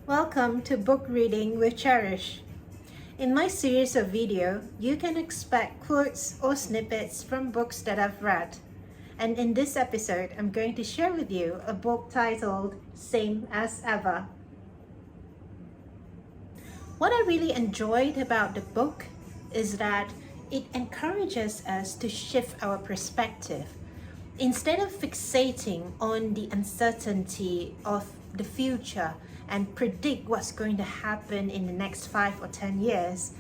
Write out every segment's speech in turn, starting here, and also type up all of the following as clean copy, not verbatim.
Welcome to Book Reading with Cherish. In my series of video, you can expect quotes or snippets from books that I've read. And in this episode, I'm going to share with you a book titled Same as Ever. What I really enjoyed about the book is that it encourages us to shift our perspective. Instead of fixating on the uncertainty of the future and predict what's going to happen in the next 5 or 10 years,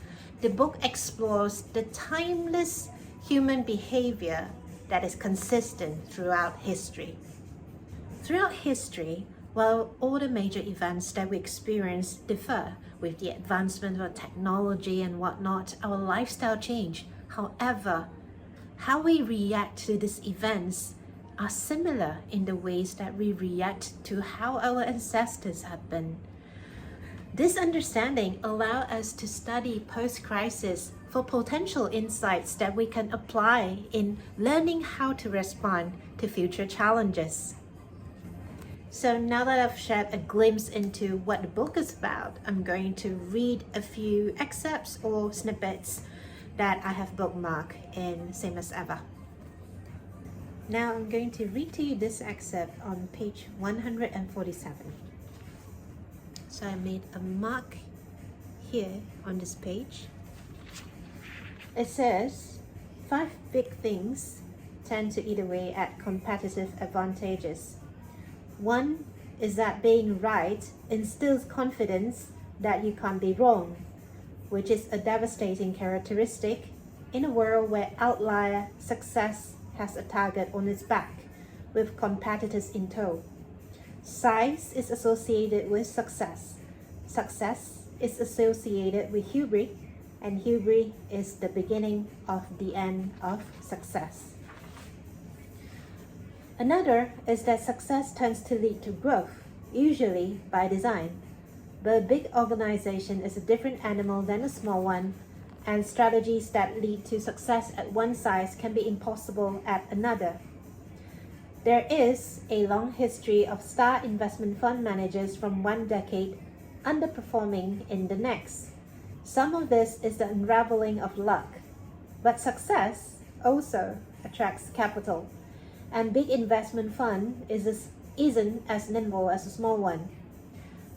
the book explores the timeless human behavior that is consistent throughout history. Throughout history, while all the major events that we experience differ with the advancement of technology and whatnot, our lifestyle change. However, how we react to these events are similar in the ways that we react to how our ancestors have been. This understanding allows us to study post-crisis for potential insights that we can apply in learning how to respond to future challenges. So now that I've shared a glimpse into what the book is about, I'm going to read a few excerpts or snippets that I have bookmarked in Same as Ever. Now I'm going to read to you this excerpt on page 147. So I made a mark here on this page. It says, 5 big things tend to eat away at competitive advantages. One is that being right instills confidence that you can't be wrong, which is a devastating characteristic in a world where outlier success has a target on its back, with competitors in tow. Size is associated with success. Success is associated with hubris, and hubris is the beginning of the end of success. Another is that success tends to lead to growth, usually by design. But a big organization is a different animal than a small one, and strategies that lead to success at one size can be impossible at another. There is a long history of star investment fund managers from one decade underperforming in the next. Some of this is the unraveling of luck, but success also attracts capital, and big investment fund isn't as nimble as a small one.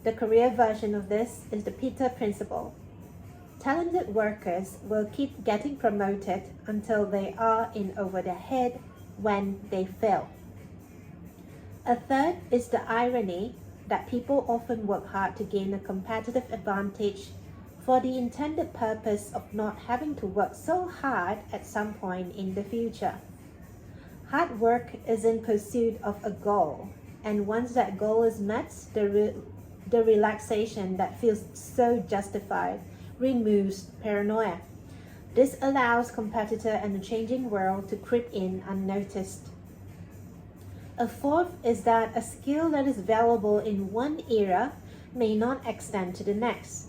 The career version of this is the Peter Principle. Talented workers will keep getting promoted until they are in over their head when they fail. A third is the irony that people often work hard to gain a competitive advantage for the intended purpose of not having to work so hard at some point in the future. Hard work is in pursuit of a goal, and once that goal is met, the relaxation that feels so justified removes paranoia. This allows competitor and the changing world to creep in unnoticed. A fourth is that a skill that is valuable in one era may not extend to the next.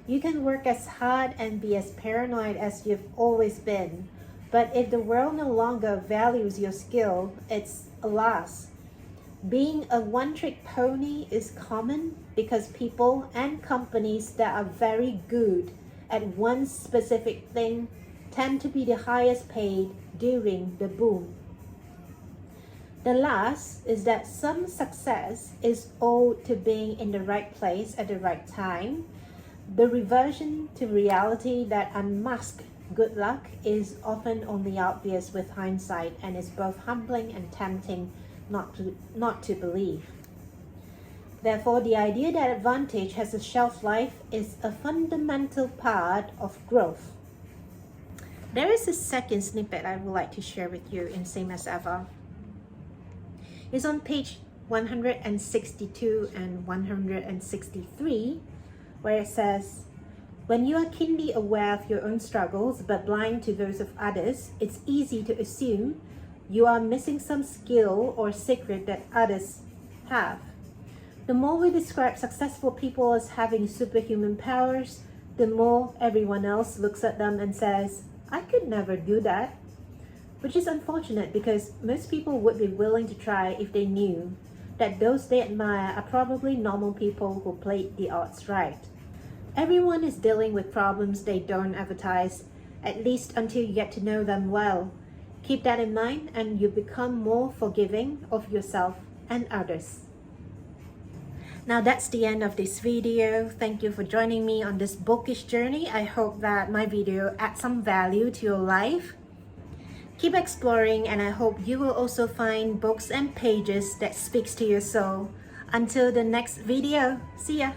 You can work as hard and be as paranoid as you've always been, but if the world no longer values your skill, it's a loss. Being a one-trick pony is common because people and companies that are very good at one specific thing tend to be the highest paid during the boom. The last is that some success is owed to being in the right place at the right time. The reversion to reality that unmasks good luck is often only obvious with hindsight and is both humbling and tempting not to believe. Therefore, the idea that advantage has a shelf life is a fundamental part of growth. There is a second snippet I would like to share with you in Same as Ever. It's on page 162 and 163, where it says, when you are keenly aware of your own struggles but blind to those of others, it's easy to assume you are missing some skill or secret that others have. The more we describe successful people as having superhuman powers, the more everyone else looks at them and says, I could never do that. Which is unfortunate because most people would be willing to try if they knew that those they admire are probably normal people who played the odds right. Everyone is dealing with problems they don't advertise, at least until you get to know them well. Keep that in mind and you become more forgiving of yourself and others. Now that's the end of this video. Thank you for joining me on this bookish journey. I hope that my video adds some value to your life. Keep exploring and I hope you will also find books and pages that speaks to your soul. Until the next video, see ya!